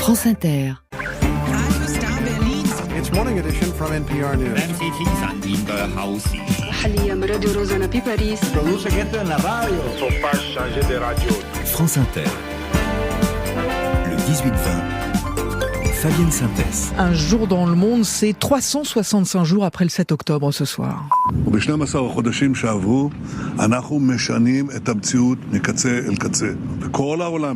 France Inter. It's morning edition from NPR News. France Inter. Le 18-20. Fabienne Synthèse. Un jour dans le monde, c'est 365 jours après le 7 octobre ce soir.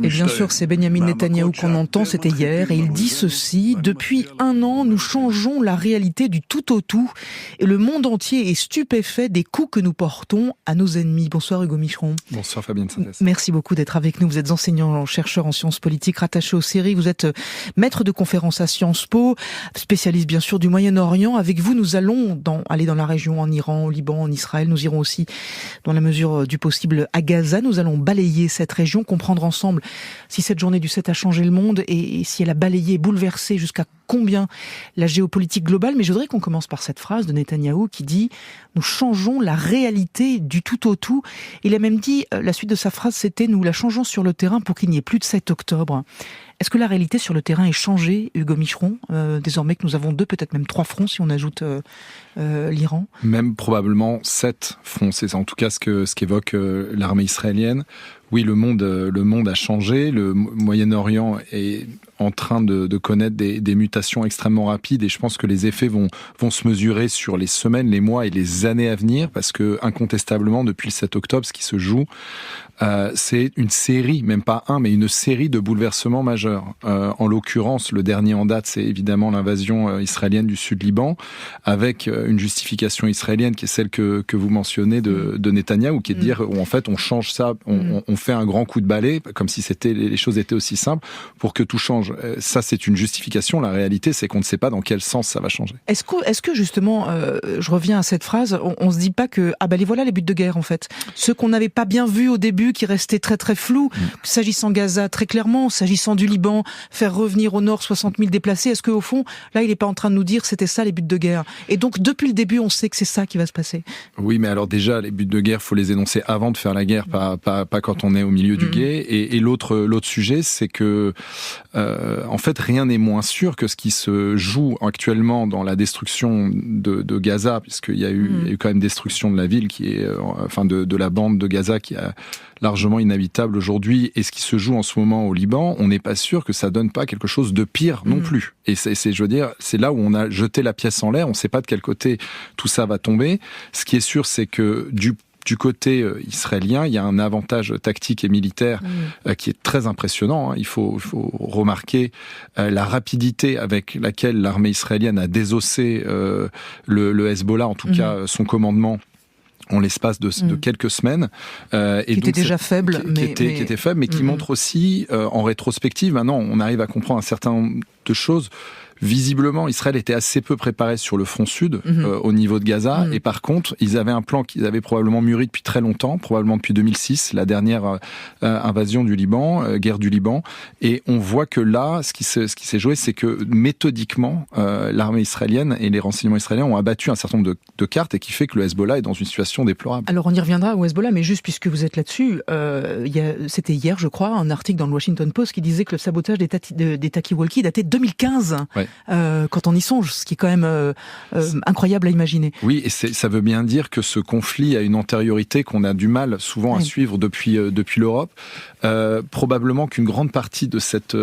Et bien sûr, c'est Benjamin Netanyahou qu'on entend, c'était hier, et il dit ceci: depuis un an, nous changeons la réalité du tout au tout, et le monde entier est stupéfait des coups que nous portons à nos ennemis. Bonsoir Hugo Micheron. Bonsoir Fabienne Synthèse. Merci beaucoup d'être avec nous. Vous êtes enseignant, chercheur en sciences politiques, rattaché aux séries. Vous êtes maître de conférences à Sciences Po, spécialiste bien sûr du Moyen-Orient. Avec vous, nous allons aller dans la région, en Iran, au Liban, en Israël. Nous irons aussi, dans la mesure du possible, à Gaza. Nous allons balayer cette région, comprendre ensemble si cette journée du 7 a changé le monde et si elle a balayé, bouleversé jusqu'à combien la géopolitique globale. Mais je voudrais qu'on commence par cette phrase de Netanyahou qui dit « Nous changeons la réalité du tout au tout ». Il a même dit, la suite de sa phrase, c'était « Nous la changeons sur le terrain pour qu'il n'y ait plus de 7 octobre ». Est-ce que la réalité sur le terrain est changée, Hugo Micheron, désormais que nous avons 2, peut-être même 3 fronts si on ajoute l'Iran? Même probablement 7 fronts, c'est en tout cas ce qu'évoque l'armée israélienne. Oui, le monde a changé, le Moyen-Orient est en train de connaître des mutations extrêmement rapides et je pense que les effets vont se mesurer sur les semaines, les mois et les années à venir parce que incontestablement depuis le 7 octobre, ce qui se joue, c'est une série, même pas mais une série de bouleversements majeurs. En l'occurrence, le dernier en date, c'est évidemment l'invasion israélienne du Sud-Liban, avec une justification israélienne qui est celle que vous mentionnez de Netanyahou, qui est de dire en fait on change ça, on fait un grand coup de balai, comme si les choses étaient aussi simples, pour que tout change. Ça, c'est une justification. La réalité, c'est qu'on ne sait pas dans quel sens ça va changer. Est-ce que justement, je reviens à cette phrase, on se dit pas que les voilà les buts de guerre en fait, ceux qu'on n'avait pas bien vus au début, qui restaient très très flous, s'agissant Gaza très clairement, s'agissant du Liban, faire revenir au nord 60 000 déplacés. Est-ce qu'au fond, là, il n'est pas en train de nous dire c'était ça les buts de guerre? Et donc depuis le début, on sait que c'est ça qui va se passer. Oui, mais alors déjà, les buts de guerre, faut les énoncer avant de faire la guerre, pas quand on est au milieu du guet. Et l'autre sujet, c'est que en fait, rien n'est moins sûr que ce qui se joue actuellement dans la destruction de Gaza, puisqu'il y a eu quand même destruction de la ville qui est, de la bande de Gaza qui est largement inhabitable aujourd'hui, et ce qui se joue en ce moment au Liban, on n'est pas sûr que ça donne pas quelque chose de pire non plus. Et je veux dire, c'est là où on a jeté la pièce en l'air, on ne sait pas de quel côté tout ça va tomber. Ce qui est sûr, c'est que du côté israélien, il y a un avantage tactique et militaire qui est très impressionnant. Il faut remarquer la rapidité avec laquelle l'armée israélienne a désossé le Hezbollah, en tout cas son commandement, en l'espace de quelques semaines. Qui était déjà faible. Qui était faible, mais qui montre aussi, en rétrospective, maintenant on arrive à comprendre un certain nombre de choses. Visiblement, Israël était assez peu préparé sur le front sud, au niveau de Gaza, et par contre, ils avaient un plan qu'ils avaient probablement mûri depuis très longtemps, probablement depuis 2006, la dernière invasion du Liban, guerre du Liban, et on voit que là, ce qui s'est joué, c'est que méthodiquement, l'armée israélienne et les renseignements israéliens ont abattu un certain nombre de cartes, et qui fait que le Hezbollah est dans une situation déplorable. Alors on y reviendra au Hezbollah, mais juste puisque vous êtes là-dessus, c'était hier, je crois, un article dans le Washington Post qui disait que le sabotage des talkie-walkie datait de 2015. Ouais. Quand on y songe, ce qui est quand même incroyable à imaginer. Oui, et ça veut bien dire que ce conflit a une antériorité qu'on a du mal souvent à suivre depuis l'Europe. Probablement qu'une grande partie de cette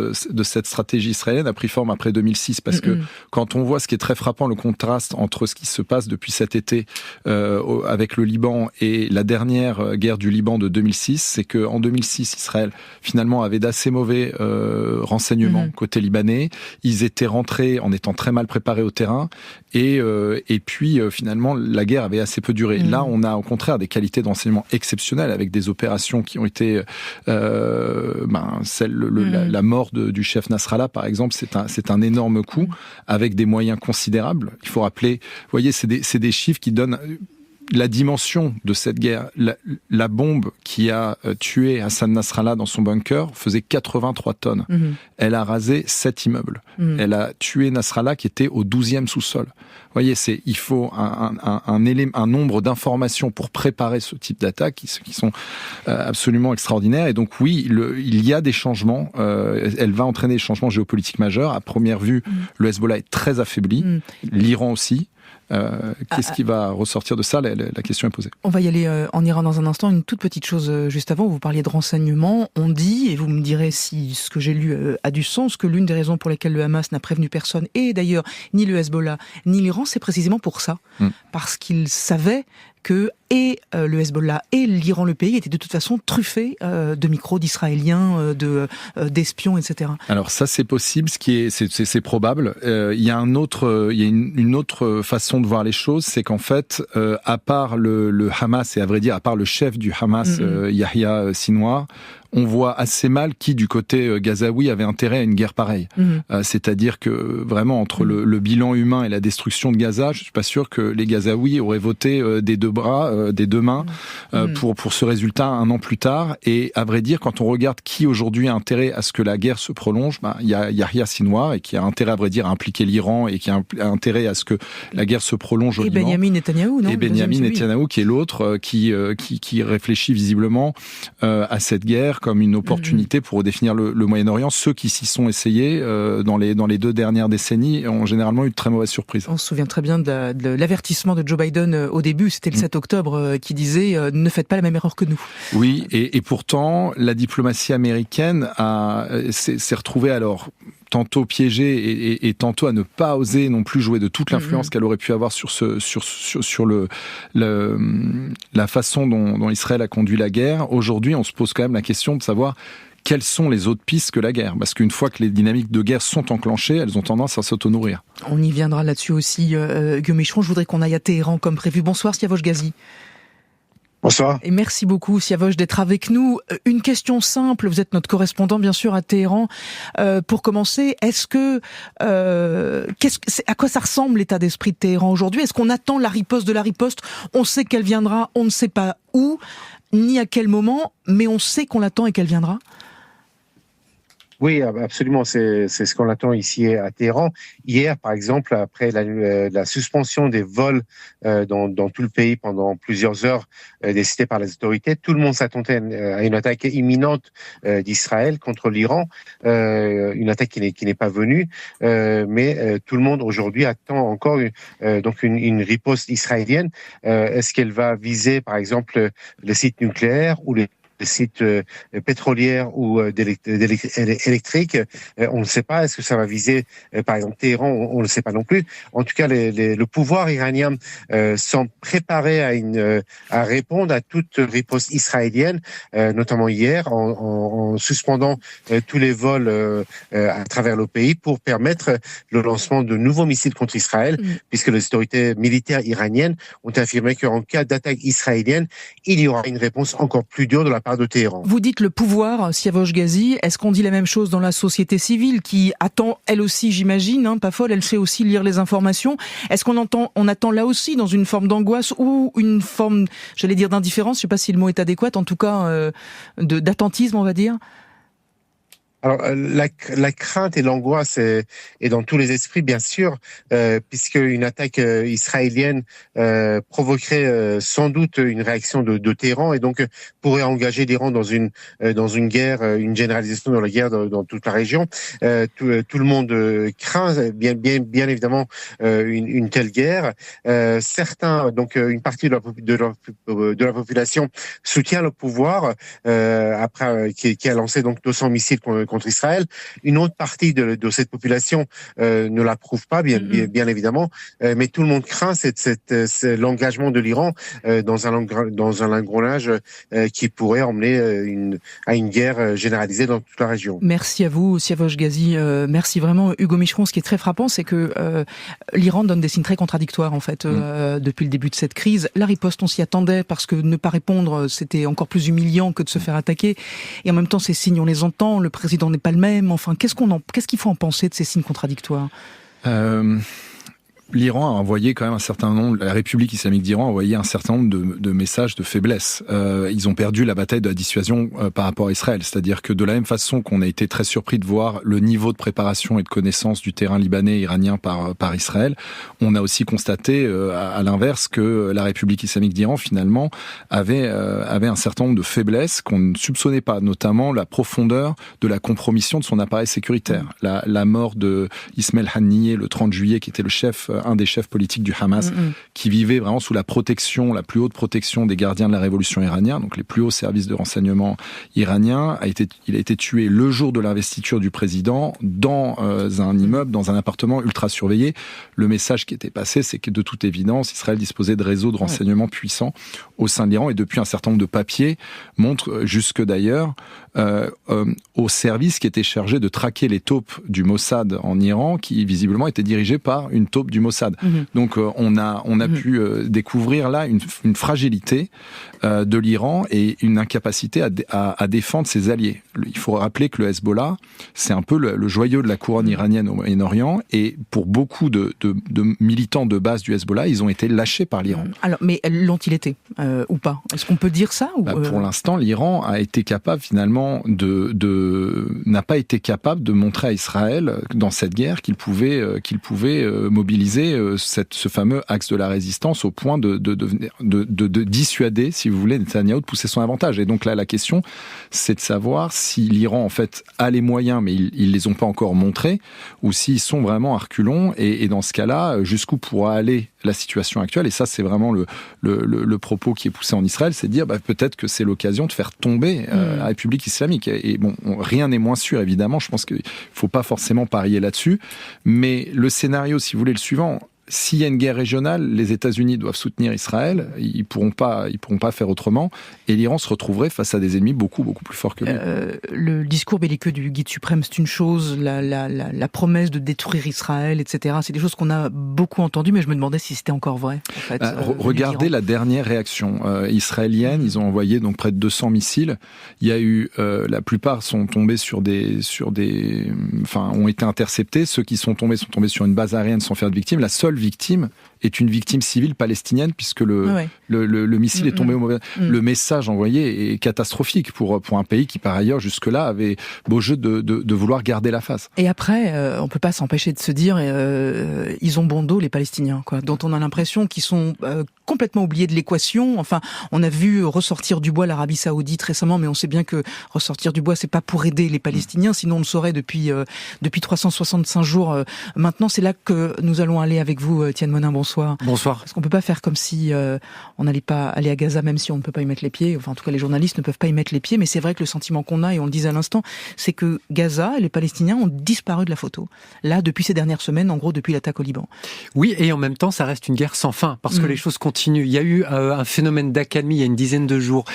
stratégie israélienne a pris forme après 2006, parce que quand on voit ce qui est très frappant, le contraste entre ce qui se passe depuis cet été avec le Liban et la dernière guerre du Liban de 2006, c'est qu'en 2006, Israël finalement avait d'assez mauvais renseignements côté libanais. Ils étaient rentrés en étant très mal préparés au terrain, et puis finalement la guerre avait assez peu duré. Là, on a au contraire des qualités d'enseignement exceptionnelles, avec des opérations qui ont été la mort du chef Nasrallah, par exemple, c'est un énorme coup, avec des moyens considérables. Il faut rappeler, vous voyez, c'est des chiffres qui donnent la dimension de cette guerre, la bombe qui a tué Hassan Nasrallah dans son bunker faisait 83 tonnes. Elle a rasé 7 immeubles. Elle a tué Nasrallah qui était au 12e sous-sol. Vous voyez, il faut un nombre d'informations pour préparer ce type d'attaque qui sont absolument extraordinaires. Et donc oui, il y a des changements. Elle va entraîner des changements géopolitiques majeurs. À première vue, le Hezbollah est très affaibli. L'Iran aussi. Qu'est-ce qui va ressortir de ça ? La question est posée. On va y aller en Iran dans un instant. Une toute petite chose juste avant, vous parliez de renseignements. On dit, et vous me direz si ce que j'ai lu a du sens, que l'une des raisons pour lesquelles le Hamas n'a prévenu personne, et d'ailleurs ni le Hezbollah ni l'Iran, c'est précisément pour ça. Parce qu'ils savaient que le Hezbollah et l'Iran, le pays, étaient de toute façon truffés de micros d'Israéliens, d'espions, etc. Alors ça, c'est possible, c'est probable. Il y a une autre façon de voir les choses, c'est qu'en fait, à part le Hamas, et à vrai dire, à part le chef du Hamas, Yahya Sinwar, on voit assez mal qui, du côté gazaoui, avait intérêt à une guerre pareille. C'est-à-dire que, vraiment, entre le bilan humain et la destruction de Gaza, je suis pas sûr que les Gazaouis auraient voté des deux bras, des deux mains, pour ce résultat un an plus tard. Et à vrai dire, quand on regarde qui aujourd'hui a intérêt à ce que la guerre se prolonge, il y a Yahya Sinwar, et qui a intérêt, à vrai dire, à impliquer l'Iran, et qui a intérêt à ce que la guerre se prolonge au Liban. Et Benyamin Netanyahou, non ? Et Benyamin Netanyahou, qui est l'autre, qui réfléchit visiblement à cette guerre comme une opportunité pour redéfinir le Moyen-Orient. Ceux qui s'y sont essayés dans les 2 dernières décennies ont généralement eu de très mauvaises surprises. On se souvient très bien de l'avertissement de Joe Biden au début, c'était le 7 octobre, qui disait « Ne faites pas la même erreur que nous ». Oui, et pourtant, la diplomatie américaine s'est retrouvée alors tantôt piégée et tantôt à ne pas oser non plus jouer de toute l'influence qu'elle aurait pu avoir sur la façon dont Israël a conduit la guerre. Aujourd'hui, on se pose quand même la question de savoir quelles sont les autres pistes que la guerre. Parce qu'une fois que les dynamiques de guerre sont enclenchées, elles ont tendance à s'auto-nourrir. On y viendra là-dessus aussi, Guillaume Micheron. Je voudrais qu'on aille à Téhéran comme prévu. Bonsoir, Siavosh Ghazi. Bonsoir. Et merci beaucoup, Siavosh, d'être avec nous. Une question simple, vous êtes notre correspondant, bien sûr, à Téhéran. Pour commencer, à quoi ça ressemble l'état d'esprit de Téhéran aujourd'hui ? Est-ce qu'on attend la riposte de la riposte ? On sait qu'elle viendra, on ne sait pas où, ni à quel moment, mais on sait qu'on l'attend et qu'elle viendra ? Oui, absolument. C'est ce qu'on attend ici à Téhéran. Hier, par exemple, après la suspension des vols dans tout le pays pendant plusieurs heures décidée par les autorités, tout le monde s'attendait à une attaque imminente d'Israël contre l'Iran, une attaque qui n'est pas venue, mais tout le monde aujourd'hui attend encore donc une riposte israélienne. Est-ce qu'elle va viser, par exemple, les sites nucléaires ou les sites pétroliers ou électriques, on ne sait pas. Est-ce que ça va viser, par exemple, Téhéran? On ne le sait pas non plus. En tout cas, le pouvoir iranien semble préparé à répondre à toute riposte israélienne, notamment hier, en suspendant tous les vols à travers le pays pour permettre le lancement de nouveaux missiles contre Israël, puisque les autorités militaires iraniennes ont affirmé qu'en cas d'attaque israélienne, il y aura une réponse encore plus dure de la part de Téhéran. Vous dites le pouvoir, Siavosh Ghazi, est-ce qu'on dit la même chose dans la société civile qui attend, elle aussi, j'imagine, pas folle, elle sait aussi lire les informations. Est-ce qu'on attend là aussi dans une forme d'angoisse ou une forme, j'allais dire d'indifférence, je ne sais pas si le mot est adéquat, en tout cas d'attentisme, on va dire? Alors, la crainte et l'angoisse est dans tous les esprits, bien sûr, puisque une attaque israélienne provoquerait sans doute une réaction de Téhéran et donc pourrait engager l'Iran dans une guerre, une généralisation de la guerre dans toute la région. Tout le monde craint bien évidemment une telle guerre. Certains, donc une partie de la population soutient le pouvoir après qui a lancé donc 200 missiles contre Israël. Une autre partie de cette population ne l'approuve pas, bien évidemment, mais tout le monde craint l'engagement de l'Iran dans un engrenage qui pourrait emmener à une guerre généralisée dans toute la région. Merci à vous, Siavosh Ghazi. Merci vraiment, Hugo Micheron. Ce qui est très frappant, c'est que l'Iran donne des signes très contradictoires, en fait, depuis le début de cette crise. La riposte, on s'y attendait, parce que ne pas répondre, c'était encore plus humiliant que de se faire attaquer. Et en même temps, ces signes, on les entend. Le président n'est pas le même. Enfin, qu'est-ce qu'il faut en penser de ces signes contradictoires ? l'Iran a envoyé quand même un certain nombre, la République islamique d'Iran a envoyé un certain nombre de messages de faiblesse. Ils ont perdu la bataille de la dissuasion par rapport à Israël. C'est-à-dire que de la même façon qu'on a été très surpris de voir le niveau de préparation et de connaissance du terrain libanais et iranien par Israël, on a aussi constaté à l'inverse que la République islamique d'Iran finalement avait un certain nombre de faiblesses qu'on ne soupçonnait pas, notamment la profondeur de la compromission de son appareil sécuritaire. La mort de Ismail Haniyeh le 30 juillet, qui était un des chefs politiques du Hamas, qui vivait vraiment sous la protection, la plus haute protection des gardiens de la révolution iranienne, donc les plus hauts services de renseignement iraniens, il a été tué le jour de l'investiture du président dans un immeuble, dans un appartement ultra surveillé. Le message qui était passé, c'est que de toute évidence, Israël disposait de réseaux de renseignement puissants au sein de l'Iran, et depuis un certain nombre de papiers montrent jusque d'ailleurs au service qui était chargé de traquer les taupes du Mossad en Iran, qui visiblement était dirigé par une taupe du Mossad. Donc on a pu découvrir là une fragilité de l'Iran et une incapacité à défendre ses alliés. Il faut rappeler que le Hezbollah, c'est un peu le joyau de la couronne iranienne au Moyen-Orient, et pour beaucoup de militants de base du Hezbollah, ils ont été lâchés par l'Iran. Alors, mais l'ont-ils été ou pas? Est-ce qu'on peut dire ça Pour l'instant, l'Iran a été capable finalement n'a pas été capable de montrer à Israël dans cette guerre qu'il pouvait mobiliser ce fameux axe de la résistance au point de dissuader, si vous voulez, Netanyahou de pousser son avantage. Et donc là, la question, c'est de savoir si l'Iran en fait a les moyens, mais ils les ont pas encore montrés, ou s'ils sont vraiment à reculons. Et dans ce cas-là, jusqu'où pourra aller la situation actuelle? Et ça, c'est vraiment le propos qui est poussé en Israël, c'est de dire peut-être que c'est l'occasion de faire tomber la République islamique. Et bon, rien n'est moins sûr, évidemment. Je pense qu'il faut pas forcément parier là-dessus. Mais le scénario, si vous voulez, le suivant. S'il y a une guerre régionale, les États-Unis doivent soutenir Israël. Ils pourront pas faire autrement. Et l'Iran se retrouverait face à des ennemis beaucoup plus forts que lui. Le discours belliqueux du guide suprême, c'est une chose. La promesse de détruire Israël, etc. C'est des choses qu'on a beaucoup entendues, mais je me demandais si c'était encore vrai. En fait, regardez la dernière réaction israélienne. Ils ont envoyé donc près de 200 missiles. Il y a eu, la plupart sont tombés ont été interceptés. Ceux qui sont tombés sur une base aérienne sans faire de victimes. La seule victime est une victime civile palestinienne, puisque le missile est tombé au mauvais... Le message envoyé est catastrophique pour un pays qui, par ailleurs, jusque-là, avait beau jeu de vouloir garder la face. Et après, on peut pas s'empêcher de se dire, ils ont bon dos, les Palestiniens, dont on a l'impression qu'ils sont complètement oubliés de l'équation. Enfin, on a vu ressortir du bois l'Arabie Saoudite récemment, mais on sait bien que ressortir du bois, c'est pas pour aider les Palestiniens, sinon on le saurait depuis 365 jours. Maintenant, c'est là que nous allons aller avec vous, Tian Monin. Bonsoir. Bonsoir. Parce qu'on peut pas faire comme si on n'allait pas aller à Gaza, même si on ne peut pas y mettre les pieds. Enfin, en tout cas, les journalistes ne peuvent pas y mettre les pieds. Mais c'est vrai que le sentiment qu'on a, et on le disait à l'instant, c'est que Gaza et les Palestiniens ont disparu de la photo. Là, depuis ces dernières semaines, en gros, depuis l'attaque au Liban. Oui, et en même temps, ça reste une guerre sans fin, parce que les choses continuent. Il y a eu un phénomène d'accalmie il y a une dizaine de jours,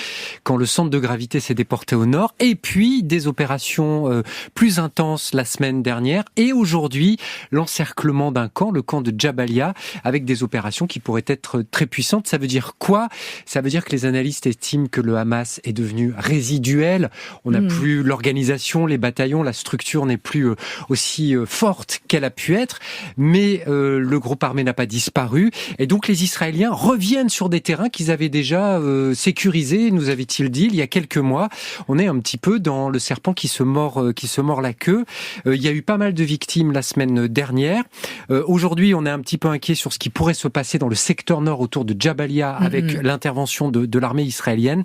quand le centre de gravité s'est déporté au nord, et puis des opérations plus intenses la semaine dernière, et aujourd'hui, l'encerclement d'un camp, le camp de Jabalia, avec des opérations qui pourraient être très puissantes. Ça veut dire quoi? Ça veut dire que les analystes estiment que le Hamas est devenu résiduel. On n'a plus l'organisation, les bataillons, la structure n'est plus aussi forte qu'elle a pu être, mais le groupe armé n'a pas disparu. Et donc les Israéliens reviennent sur des terrains qu'ils avaient déjà sécurisés, nous avait-il dit, il y a quelques mois. On est un petit peu dans le serpent qui se mord la queue. Il y a eu pas mal de victimes la semaine dernière. Aujourd'hui, on est un petit peu inquiet sur ce qui pourrait se passer dans le secteur nord autour de Jabalia avec l'intervention de l'armée israélienne.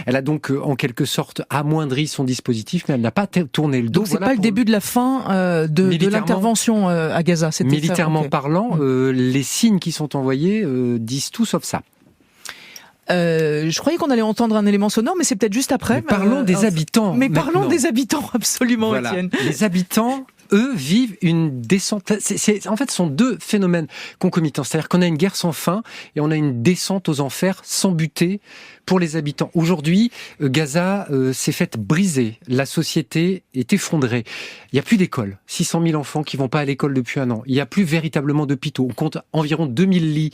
Elle a donc en quelque sorte amoindri son dispositif, mais elle n'a pas tourné le dos. Donc c'est pas le début de la fin de l'intervention à Gaza. Militairement parlant, les signes qui sont envoyés disent tout sauf ça. Je croyais qu'on allait entendre un élément sonore, mais c'est peut-être juste après. Mais parlons des habitants. Mais parlons des habitants, absolument, voilà. Étienne. Les habitants, eux, vivent une descente. En fait, ce sont deux phénomènes concomitants. C'est-à-dire qu'on a une guerre sans fin et on a une descente aux enfers sans buter pour les habitants. Aujourd'hui, Gaza s'est faite briser. La société est effondrée. Il n'y a plus d'école. 600 000 enfants qui vont pas à l'école depuis un an. Il n'y a plus véritablement d'hôpitaux. On compte environ 2000 lits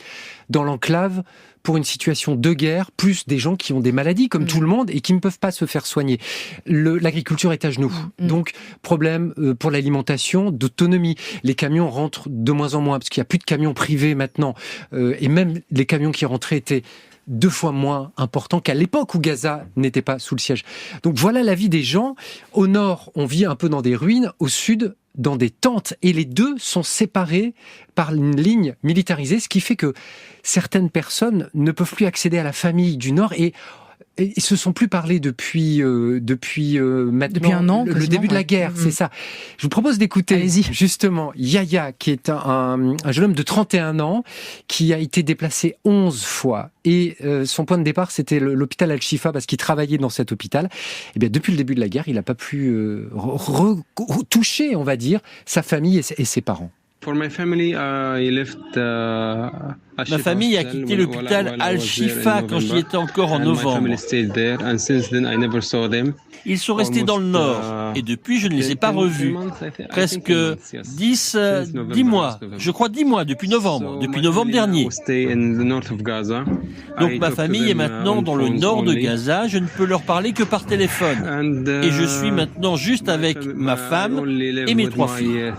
dans l'enclave pour une situation de guerre, plus des gens qui ont des maladies comme tout le monde et qui ne peuvent pas se faire soigner. L'agriculture est à genoux. Donc, problème pour l'alimentation, d'autonomie. Les camions rentrent de moins en moins parce qu'il n'y a plus de camions privés maintenant. Et même les camions qui rentraient étaient 2 fois moins importants qu'à l'époque où Gaza n'était pas sous le siège. Donc voilà la vie des gens. Au nord, on vit un peu dans des ruines. Au sud, dans des tentes. Et les deux sont séparés par une ligne militarisée, ce qui fait que certaines personnes ne peuvent plus accéder à la famille du nord et se sont plus parlé depuis maintenant depuis un an, le début de la guerre, c'est ça. Je vous propose d'écouter justement Yahya, qui est un jeune homme de 31 ans, qui a été déplacé 11 fois. Et son point de départ, c'était l'hôpital Al-Shifa, parce qu'il travaillait dans cet hôpital. Et bien, depuis le début de la guerre, il n'a pas pu toucher, on va dire, sa famille et ses parents. Ma famille a quitté l'hôpital Al-Shifa quand j'y étais encore en novembre. Ils sont restés dans le nord et depuis je ne les ai pas revus. Presque 10 mois, je crois 10 mois depuis novembre dernier. Donc ma famille est maintenant dans le nord de Gaza, je ne peux leur parler que par téléphone. Et je suis maintenant juste avec ma femme et mes 3 filles.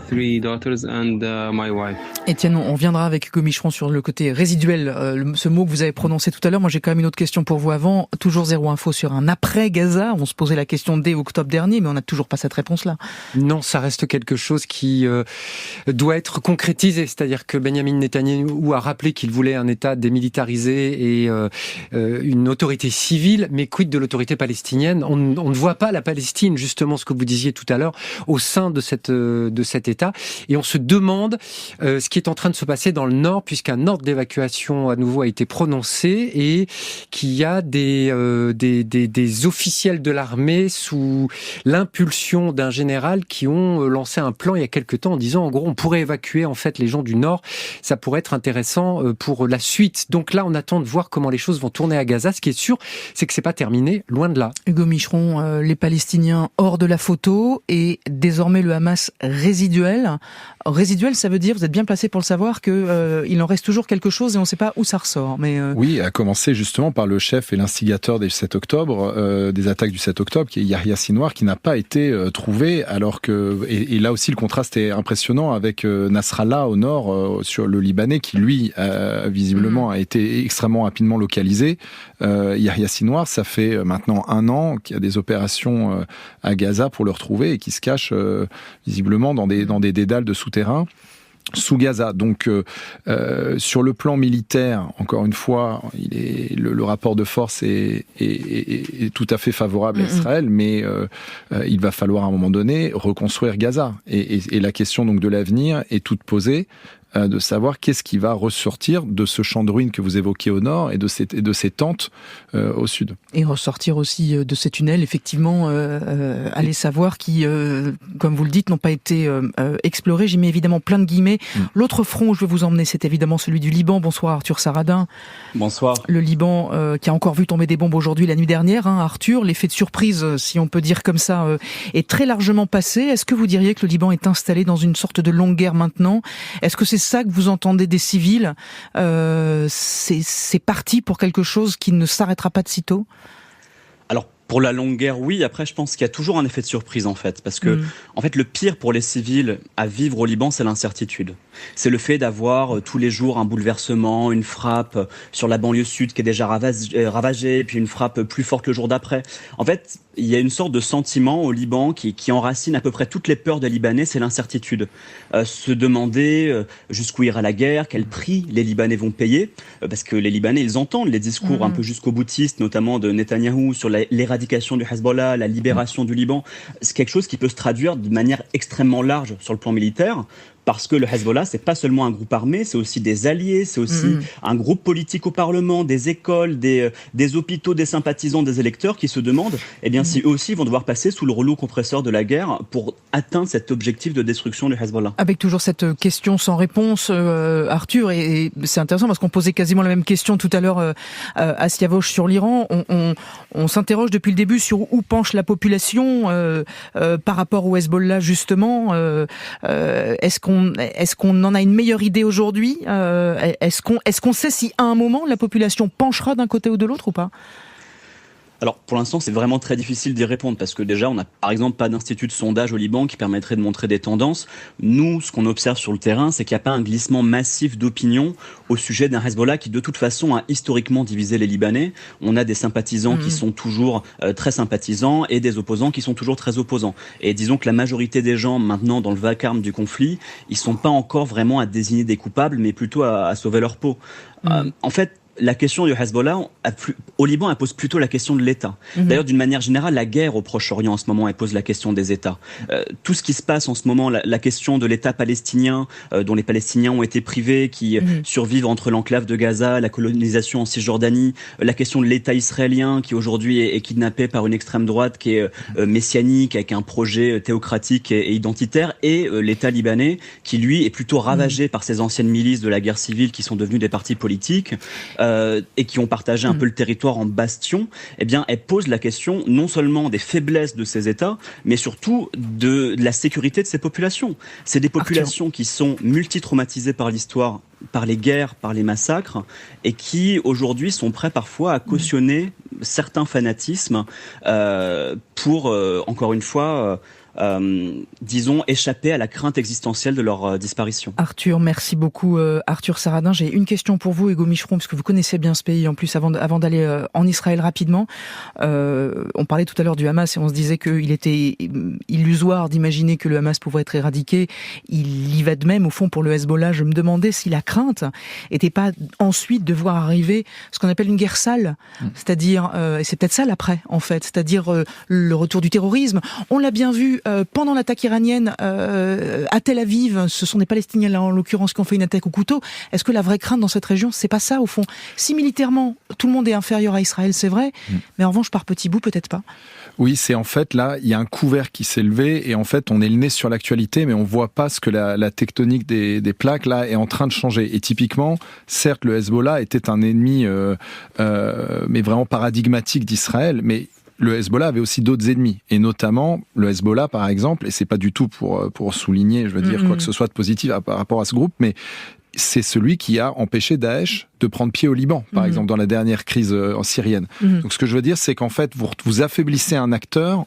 Étienne, on viendra avec Hugo Micheron sur le côté résiduel, ce mot que vous avez prononcé tout à l'heure. Moi, j'ai quand même une autre question pour vous avant. Toujours Zéro Info sur un après Gaza. On se posait la question dès octobre dernier, mais on n'a toujours pas cette réponse-là. Non, ça reste quelque chose qui doit être concrétisé. C'est-à-dire que Benyamin Netanyahou a rappelé qu'il voulait un État démilitarisé et une autorité civile, mais quid de l'autorité palestinienne ? On ne voit pas la Palestine, justement, ce que vous disiez tout à l'heure, au sein de cet État. Et on se demande ce qui est en train de se passer dans le nord, puisqu'un ordre d'évacuation à nouveau a été prononcé et qu'il y a des officiels de l'armée sous l'impulsion d'un général qui ont lancé un plan il y a quelque temps en disant en gros on pourrait évacuer en fait les gens du nord, ça pourrait être intéressant pour la suite. Donc là on attend de voir comment les choses vont tourner à Gaza. Ce qui est sûr, c'est que c'est pas terminé, loin de là. Hugo Micheron, les Palestiniens hors de la photo et désormais le Hamas résiduel. Résiduel, ça veut dire, vous êtes bien placé pour le savoir, qu'il en reste toujours quelque chose et on ne sait pas où ça ressort. Mais Oui, à commencer justement par le chef et l'instigateur des 7 octobre, des attaques du 7 octobre, qui est Yahya Sinwar, qui n'a pas été trouvé, alors que, et là aussi le contraste est impressionnant avec Nasrallah au nord, sur le Libanais, qui lui, visiblement, a été extrêmement rapidement localisé. Yahya Sinwar, ça fait maintenant 1 an qu'il y a des opérations à Gaza pour le retrouver et qui se cache visiblement dans des dédales de souterrains sous Gaza. Donc, sur le plan militaire, encore une fois, le rapport de force est tout à fait favorable à Israël, mais il va falloir à un moment donné reconstruire Gaza. Et la question donc de l'avenir est toute posée. De savoir qu'est-ce qui va ressortir de ce champ de ruines que vous évoquez au nord et de ces tentes au sud. Et ressortir aussi de ces tunnels, effectivement, aller savoir qui, comme vous le dites, n'ont pas été explorés. J'y mets évidemment plein de guillemets. L'autre front où je vais vous emmener, c'est évidemment celui du Liban. Bonsoir Arthur Saradin. Bonsoir. Le Liban qui a encore vu tomber des bombes aujourd'hui, la nuit dernière. Arthur, l'effet de surprise, si on peut dire comme ça, est très largement passé. Est-ce que vous diriez que le Liban est installé dans une sorte de longue guerre maintenant ? Est-ce que c'est ça que vous entendez des civils, c'est parti pour quelque chose qui ne s'arrêtera pas de sitôt? Alors, pour la longue guerre, oui. Après, je pense qu'il y a toujours un effet de surprise, en fait. Parce que, en fait, le pire pour les civils à vivre au Liban, c'est l'incertitude. C'est le fait d'avoir tous les jours un bouleversement, une frappe sur la banlieue sud qui est déjà ravagée, puis une frappe plus forte le jour d'après. En fait, il y a une sorte de sentiment au Liban qui enracine à peu près toutes les peurs des Libanais, c'est l'incertitude. Se demander jusqu'où ira la guerre, quel prix les Libanais vont payer, parce que les Libanais, ils entendent les discours un peu jusqu'au boutistes, notamment de Netanyahou, sur l'éradication du Hezbollah, la libération du Liban. C'est quelque chose qui peut se traduire de manière extrêmement large sur le plan militaire. Parce que le Hezbollah, c'est pas seulement un groupe armé, c'est aussi des alliés, c'est aussi un groupe politique au Parlement, des écoles, des hôpitaux, des sympathisants, des électeurs qui se demandent, si eux aussi vont devoir passer sous le rouleau compresseur de la guerre pour atteindre cet objectif de destruction du Hezbollah. Avec toujours cette question sans réponse, Arthur, et c'est intéressant parce qu'on posait quasiment la même question tout à l'heure à Siavosh sur l'Iran. On s'interroge depuis le début sur où penche la population par rapport au Hezbollah, justement. Est-ce qu'on est-ce qu'on en a une meilleure idée aujourd'hui? Est-ce qu'on sait si à un moment la population penchera d'un côté ou de l'autre ou pas? Alors, pour l'instant, c'est vraiment très difficile d'y répondre parce que déjà, on n'a par exemple pas d'institut de sondage au Liban qui permettrait de montrer des tendances. Nous, ce qu'on observe sur le terrain, c'est qu'il n'y a pas un glissement massif d'opinion au sujet d'un Hezbollah qui, de toute façon, a historiquement divisé les Libanais. On a des sympathisants qui sont toujours très sympathisants et des opposants qui sont toujours très opposants. Et disons que la majorité des gens, maintenant, dans le vacarme du conflit, ils sont pas encore vraiment à désigner des coupables, mais plutôt à sauver leur peau. En fait, la question du Hezbollah, au Liban, elle pose plutôt la question de l'État. D'ailleurs, d'une manière générale, la guerre au Proche-Orient en ce moment, elle pose la question des États. Tout ce qui se passe en ce moment, la question de l'État palestinien, dont les Palestiniens ont été privés, qui survivent entre l'enclave de Gaza, la colonisation en Cisjordanie, la question de l'État israélien, qui aujourd'hui est kidnappé par une extrême droite qui est messianique, avec un projet théocratique et identitaire, et l'État libanais, qui lui est plutôt ravagé par ces anciennes milices de la guerre civile qui sont devenues des partis politiques. Et qui ont partagé un peu le territoire en bastions, eh bien, elle pose la question non seulement des faiblesses de ces États, mais surtout de la sécurité de ces populations. C'est des populations qui sont multi-traumatisées par l'histoire, par les guerres, par les massacres, et qui aujourd'hui sont prêts parfois à cautionner certains fanatismes pour, encore une fois, disons, échapper à la crainte existentielle de leur disparition. Arthur, merci beaucoup. Arthur Saradin, j'ai une question pour vous, Hugo Micheron, parce que vous connaissez bien ce pays en plus, avant d'aller en Israël rapidement. On parlait tout à l'heure du Hamas et on se disait qu'il était illusoire d'imaginer que le Hamas pouvait être éradiqué. Il y va de même, au fond, pour le Hezbollah. Je me demandais si la crainte était pas ensuite de voir arriver ce qu'on appelle une guerre sale, c'est-à-dire, et c'est peut-être ça l'après, en fait, c'est-à-dire le retour du terrorisme. On l'a bien vu pendant l'attaque iranienne à Tel Aviv, ce sont des Palestiniens là en l'occurrence qui ont fait une attaque au couteau. Est-ce que la vraie crainte dans cette région, c'est pas ça au fond? Si militairement tout le monde est inférieur à Israël, c'est vrai, mais en revanche par petits bouts peut-être pas. Oui, c'est en fait là, il y a un couvert qui s'est levé et en fait on est le nez sur l'actualité, mais on voit pas ce que la tectonique des plaques là est en train de changer. Et typiquement, certes, le Hezbollah était un ennemi, mais vraiment paradigmatique d'Israël, mais le Hezbollah avait aussi d'autres ennemis, et notamment le Hezbollah, par exemple, et c'est pas du tout pour souligner, je veux dire, quoi que ce soit de positif par rapport à ce groupe, mais c'est celui qui a empêché Daesh de prendre pied au Liban, par exemple, dans la dernière crise syrienne. Donc ce que je veux dire, c'est qu'en fait, vous affaiblissez un acteur,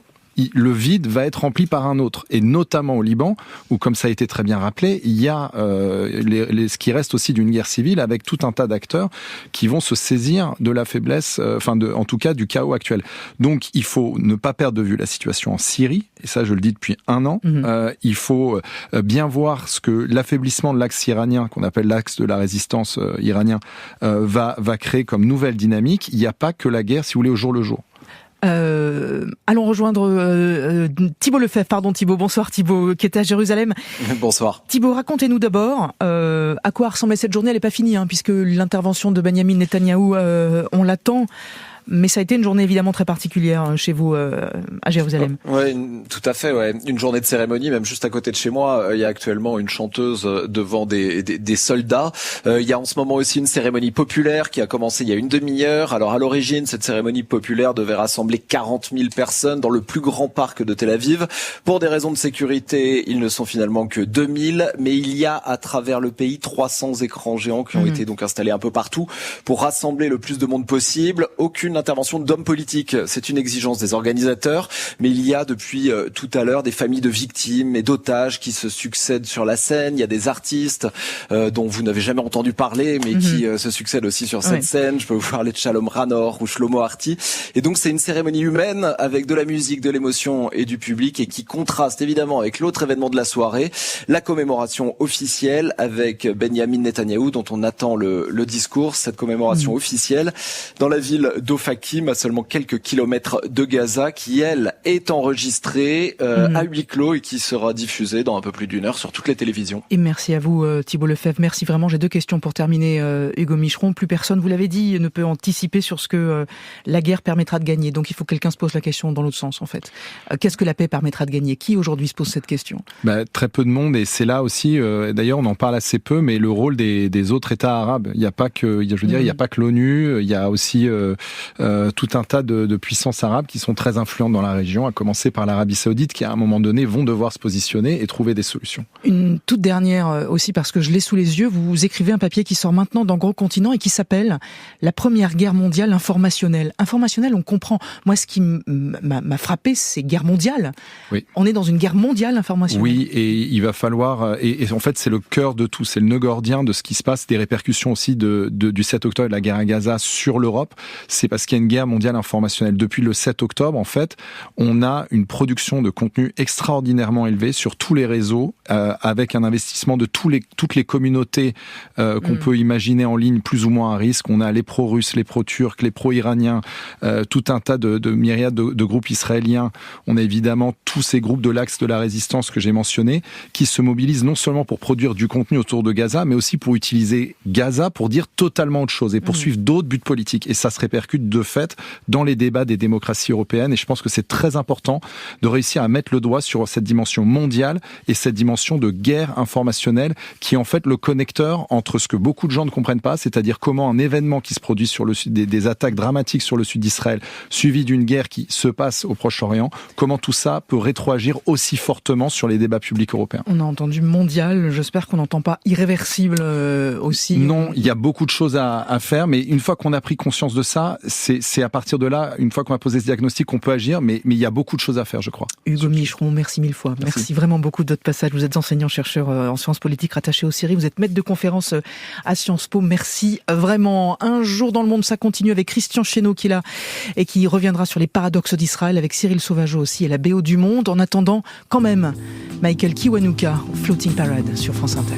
le vide va être rempli par un autre, et notamment au Liban, où, comme ça a été très bien rappelé, il y a ce qui reste aussi d'une guerre civile, avec tout un tas d'acteurs qui vont se saisir de la faiblesse, en tout cas du chaos actuel. Donc il faut ne pas perdre de vue la situation en Syrie, et ça je le dis depuis 1 an. Il faut bien voir ce que l'affaiblissement de l'axe iranien, qu'on appelle l'axe de la résistance iranien, va créer comme nouvelle dynamique. Il n'y a pas que la guerre, si vous voulez, au jour le jour. Allons rejoindre Thibault Lefebvre. Pardon Thibault, bonsoir Thibault, qui est à Jérusalem. Bonsoir. Thibault, racontez-nous d'abord à quoi ressemblait cette journée. Elle n'est pas finie, puisque l'intervention de Benyamin Netanyahou, on l'attend. Mais ça a été une journée évidemment très particulière chez vous à Jérusalem. Oui, tout à fait. Ouais. Une journée de cérémonie, même juste à côté de chez moi, il y a actuellement une chanteuse devant des soldats. Il y a en ce moment aussi une cérémonie populaire qui a commencé il y a une demi-heure. Alors à l'origine, cette cérémonie populaire devait rassembler 40 000 personnes dans le plus grand parc de Tel Aviv. Pour des raisons de sécurité, ils ne sont finalement que 2000, mais il y a à travers le pays 300 écrans géants qui ont été donc installés un peu partout pour rassembler le plus de monde possible. Aucune intervention d'hommes politiques, c'est une exigence des organisateurs, mais il y a depuis tout à l'heure des familles de victimes et d'otages qui se succèdent sur la scène. Il y a des artistes dont vous n'avez jamais entendu parler, mais qui se succèdent aussi sur cette scène. Je peux vous parler de Shalom Ranor ou Shlomo Arti. Et donc c'est une cérémonie humaine avec de la musique, de l'émotion et du public, et qui contraste évidemment avec l'autre événement de la soirée, la commémoration officielle avec Benyamin Netanyahou, dont on attend le discours. Cette commémoration officielle dans la ville d'Ofakim, à seulement quelques kilomètres de Gaza, qui elle est enregistrée à huis clos et qui sera diffusée dans un peu plus d'1 heure sur toutes les télévisions. Et merci à vous Thibault Lefebvre, merci vraiment. J'ai 2 questions pour terminer, Hugo Micheron. Plus personne, vous l'avez dit, ne peut anticiper sur ce que la guerre permettra de gagner. Donc il faut que quelqu'un se pose la question dans l'autre sens en fait. Qu'est-ce que la paix permettra de gagner? Qui aujourd'hui se pose cette question? Très peu de monde, et c'est là aussi, d'ailleurs on en parle assez peu, mais le rôle des autres États arabes. Il n'y a pas que, je veux dire, il n'y a pas que l'ONU, il y a aussi tout un tas de puissances arabes qui sont très influentes dans la région, à commencer par l'Arabie Saoudite, qui à un moment donné vont devoir se positionner et trouver des solutions. Une toute dernière aussi, parce que je l'ai sous les yeux, vous écrivez un papier qui sort maintenant dans Gros Continent et qui s'appelle « La Première Guerre mondiale informationnelle ». Informationnelle, on comprend. Moi, ce qui m'a frappé, c'est guerre mondiale. Oui. On est dans une guerre mondiale informationnelle. Oui, et il va falloir... Et en fait, c'est le cœur de tout, c'est le nœud gordien de ce qui se passe, des répercussions aussi du 7 octobre et de la guerre à Gaza sur l'Europe. C'est parce qu'il y a une guerre mondiale informationnelle. Depuis le 7 octobre, en fait, on a une production de contenu extraordinairement élevée sur tous les réseaux, avec un investissement de toutes les communautés qu'on peut imaginer en ligne, plus ou moins à risque. On a les pro-russes, les pro-turcs, les pro-iraniens, tout un tas de myriades de groupes israéliens. On a évidemment tous ces groupes de l'axe de la résistance que j'ai mentionnés, qui se mobilisent non seulement pour produire du contenu autour de Gaza, mais aussi pour utiliser Gaza pour dire totalement autre chose et poursuivre d'autres buts politiques. Et ça se répercute de fait dans les débats des démocraties européennes. Et je pense que c'est très important de réussir à mettre le doigt sur cette dimension mondiale et cette dimension de guerre informationnelle qui est en fait le connecteur entre ce que beaucoup de gens ne comprennent pas, c'est-à-dire comment un événement qui se produit sur le sud, des attaques dramatiques sur le sud d'Israël, suivi d'une guerre qui se passe au Proche-Orient, comment tout ça peut rétroagir aussi fortement sur les débats publics européens. On a entendu mondial, j'espère qu'on n'entend pas irréversible aussi. Non, il y a beaucoup de choses à faire, mais une fois qu'on a pris conscience de ça, c'est à partir de là, une fois qu'on a posé ce diagnostic, qu'on peut agir, mais il y a beaucoup de choses à faire, je crois. Hugo Micheron, merci mille fois. Merci vraiment beaucoup de votre passage. Vous êtes enseignant-chercheur en sciences politiques rattaché au CERI, vous êtes maître de conférence à Sciences Po. Merci vraiment. Un jour dans le monde, ça continue avec Christian Chesneau qui est là et qui reviendra sur les paradoxes d'Israël avec Cyril Sauvageau aussi et la BO du Monde. En attendant, quand même, Michael Kiwanuka, Floating Parade sur France Inter.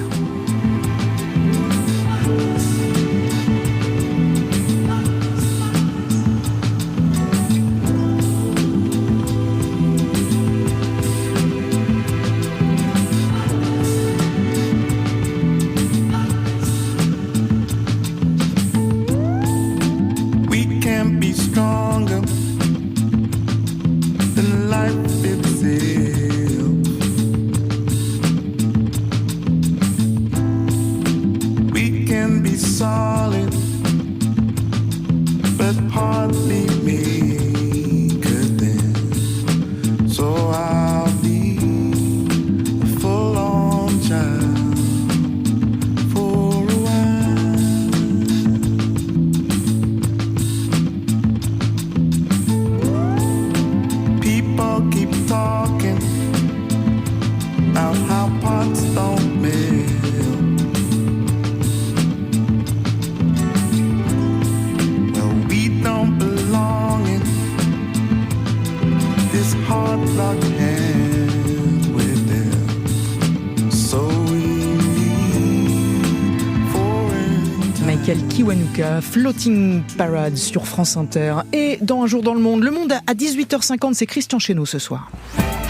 Kiwanuka, Floating Parade sur France Inter. Et dans Un jour dans le monde, à 18h50, c'est Christian Chesneau ce soir.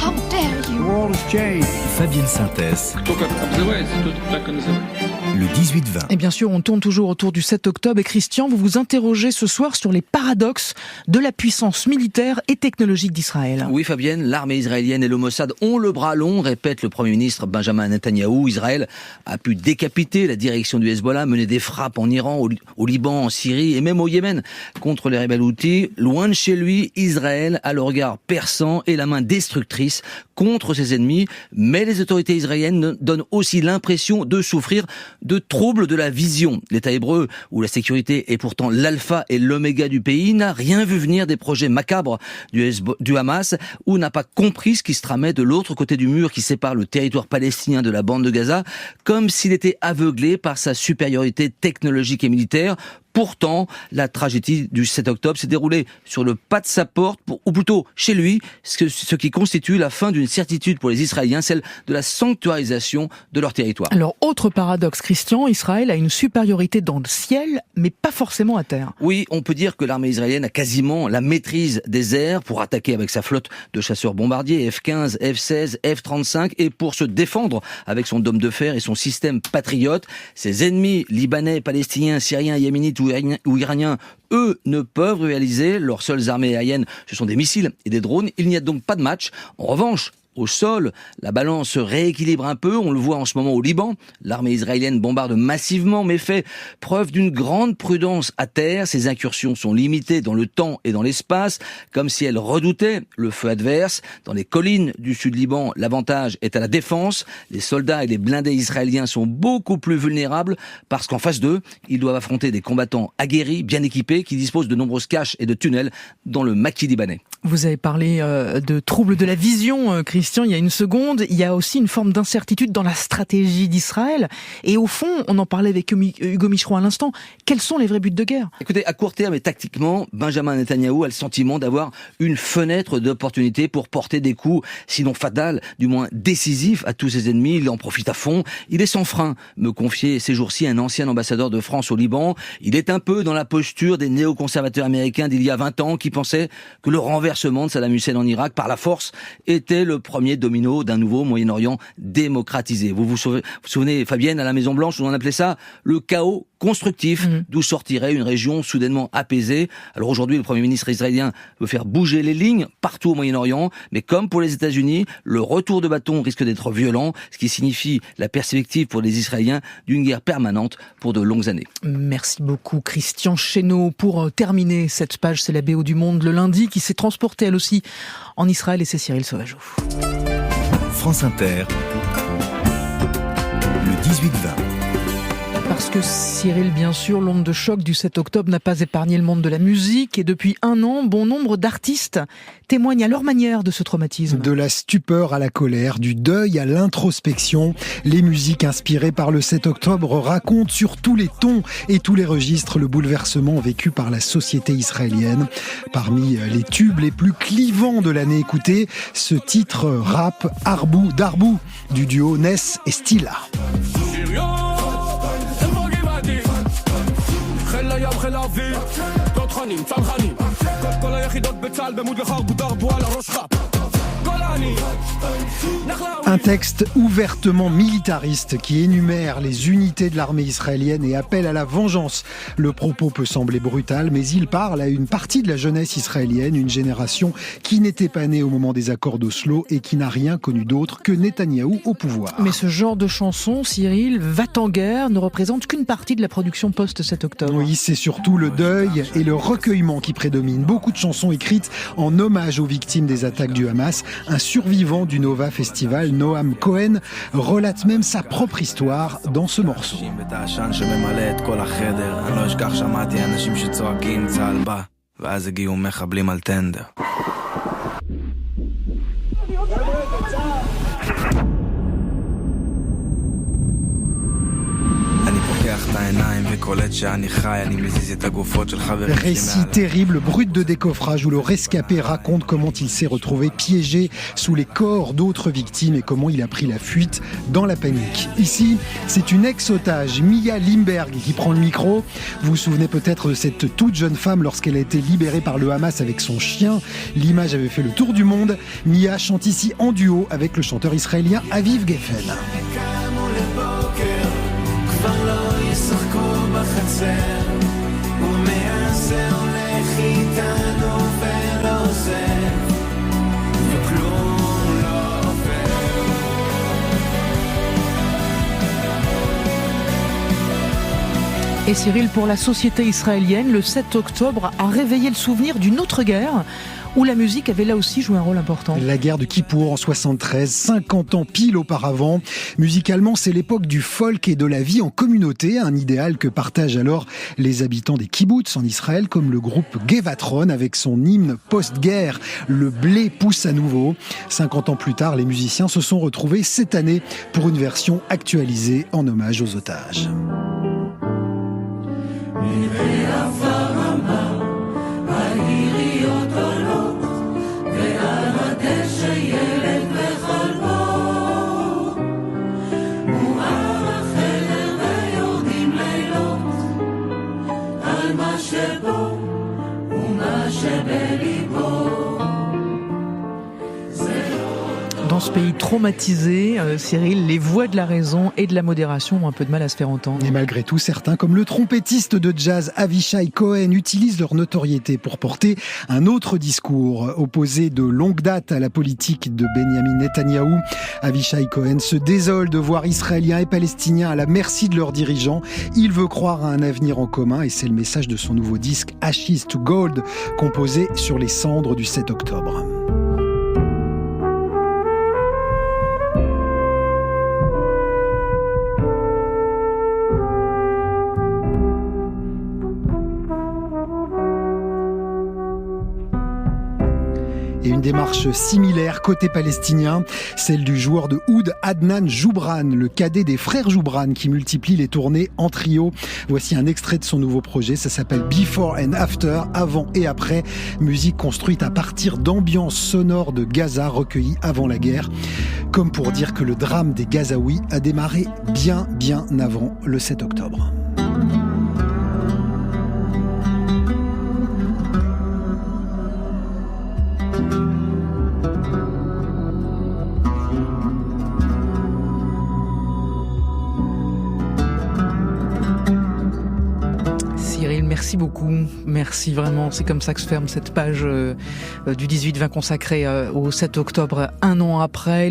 How dare you? Fabienne Synthèse. Le 18-20. Et bien sûr, on tourne toujours autour du 7 octobre. Et Christian, vous vous interrogez ce soir sur les paradoxes de la puissance militaire et technologique d'Israël. Oui, Fabienne, l'armée israélienne et le Mossad ont le bras long, répète le Premier ministre Benjamin Netanyahou. Israël a pu décapiter la direction du Hezbollah, mener des frappes en Iran, au Liban, en Syrie et même au Yémen contre les rebelles houthis. Loin de chez lui, Israël a le regard perçant et la main destructrice contre ses ennemis. Mais les autorités israéliennes donnent aussi l'impression de souffrir de troubles de la vision. L'État hébreu, où la sécurité est pourtant l'alpha et l'oméga du pays, n'a rien vu venir des projets macabres du Hamas, ou n'a pas compris ce qui se tramait de l'autre côté du mur qui sépare le territoire palestinien de la bande de Gaza, comme s'il était aveuglé par sa supériorité technologique et militaire. Pourtant, la tragédie du 7 octobre s'est déroulée sur le pas de sa porte, ou plutôt chez lui, ce qui constitue la fin d'une certitude pour les Israéliens, celle de la sanctuarisation de leur territoire. Alors, autre paradoxe, Christian, Israël a une supériorité dans le ciel, mais pas forcément à terre. Oui, on peut dire que l'armée israélienne a quasiment la maîtrise des airs pour attaquer avec sa flotte de chasseurs bombardiers, F-15, F-16, F-35, et pour se défendre avec son dôme de fer et son système patriote. Ses ennemis libanais, palestiniens, syriens, yéménites ou iraniens, eux, ne peuvent réaliser. Leurs seules armées aériennes, ce sont des missiles et des drones. Il n'y a donc pas de match. En revanche, au sol. La balance se rééquilibre un peu, on le voit en ce moment au Liban. L'armée israélienne bombarde massivement, mais fait preuve d'une grande prudence à terre. Ses incursions sont limitées dans le temps et dans l'espace, comme si elle redoutait le feu adverse. Dans les collines du sud Liban, l'avantage est à la défense. Les soldats et les blindés israéliens sont beaucoup plus vulnérables parce qu'en face d'eux, ils doivent affronter des combattants aguerris, bien équipés, qui disposent de nombreuses caches et de tunnels dans le maquis libanais. Vous avez parlé de troubles de la vision, Christian, il y a une seconde. Il y a aussi une forme d'incertitude dans la stratégie d'Israël. Et au fond, on en parlait avec Hugo Micheron à l'instant, quels sont les vrais buts de guerre ? Écoutez, à court terme et tactiquement, Benjamin Netanyahou a le sentiment d'avoir une fenêtre d'opportunité pour porter des coups, sinon fatals, du moins décisifs à tous ses ennemis. Il en profite à fond. Il est sans frein, me confiait ces jours-ci un ancien ambassadeur de France au Liban. Il est un peu dans la posture des néoconservateurs américains d'il y a 20 ans qui pensaient que le renversement de Saddam Hussein en Irak par la force était le premier domino d'un nouveau Moyen-Orient démocratisé. Vous vous souvenez, Fabienne, à la Maison-Blanche, on appelait ça le chaos constructif, d'où sortirait une région soudainement apaisée. Alors aujourd'hui, le Premier ministre israélien veut faire bouger les lignes partout au Moyen-Orient, mais comme pour les États-Unis, le retour de bâton risque d'être violent, ce qui signifie la perspective pour les Israéliens d'une guerre permanente pour de longues années. Merci beaucoup Christian Chesneau. Pour terminer cette page, c'est la BO du Monde le lundi qui s'est transportée elle aussi en Israël et c'est Cyril Sauvageau. France Inter, le 18-20. Parce que Cyril, bien sûr, l'onde de choc du 7 octobre n'a pas épargné le monde de la musique et depuis un an, bon nombre d'artistes témoignent à leur manière de ce traumatisme. De la stupeur à la colère, du deuil à l'introspection, les musiques inspirées par le 7 octobre racontent sur tous les tons et tous les registres le bouleversement vécu par la société israélienne. Parmi les tubes les plus clivants de l'année écoutée, ce titre rap Arbou Darbou du duo Ness et Stila. Un texte ouvertement militariste qui énumère les unités de l'armée israélienne et appelle à la vengeance. Le propos peut sembler brutal, mais il parle à une partie de la jeunesse israélienne, une génération qui n'était pas née au moment des accords d'Oslo et qui n'a rien connu d'autre que Netanyahou au pouvoir. Mais ce genre de chanson, Cyril, Va-t-en guerre, ne représente qu'une partie de la production post-7 octobre. Oui, c'est surtout le deuil et le recueillement qui prédominent. Beaucoup de chansons écrites en hommage aux victimes des attaques du Hamas. Un survivant du Nova Festival, Noam Cohen, relate même sa propre histoire dans ce morceau. Récit terrible, brut de décoffrage où le rescapé raconte comment il s'est retrouvé piégé sous les corps d'autres victimes et comment il a pris la fuite dans la panique. Ici, c'est une ex-otage, Mia Limberg, qui prend le micro. Vous vous souvenez peut-être de cette toute jeune femme lorsqu'elle a été libérée par le Hamas avec son chien. L'image avait fait le tour du monde. Mia chante ici en duo avec le chanteur israélien Aviv Geffen. Et Cyril, pour la société israélienne, le 7 octobre a réveillé le souvenir d'une autre guerre où la musique avait là aussi joué un rôle important. La guerre de Kippour en 73, 50 ans pile auparavant. Musicalement, c'est l'époque du folk et de la vie en communauté, un idéal que partagent alors les habitants des kibboutz en Israël, comme le groupe Gevatron avec son hymne post-guerre, Le blé pousse à nouveau. 50 ans plus tard, les musiciens se sont retrouvés cette année pour une version actualisée en hommage aux otages. Dans ce pays traumatisé, Cyril, les voix de la raison et de la modération ont un peu de mal à se faire entendre. Et malgré tout, certains, comme le trompettiste de jazz Avishai Cohen, utilisent leur notoriété pour porter un autre discours, opposé de longue date à la politique de Benjamin Netanyahou. Avishai Cohen se désole de voir Israéliens et Palestiniens à la merci de leurs dirigeants. Il veut croire à un avenir en commun et c'est le message de son nouveau disque Ashes to Gold, composé sur les cendres du 7 octobre. Et une démarche similaire côté palestinien, celle du joueur de oud Adnan Joubran, le cadet des frères Joubran qui multiplie les tournées en trio. Voici un extrait de son nouveau projet, ça s'appelle Before and After, avant et après, musique construite à partir d'ambiances sonores de Gaza recueillies avant la guerre, comme pour dire que le drame des Gazaouis a démarré bien avant le 7 octobre. Cyril, merci beaucoup. Merci vraiment. C'est comme ça que se ferme cette page du 18-20 consacrée au 7 octobre, un an après.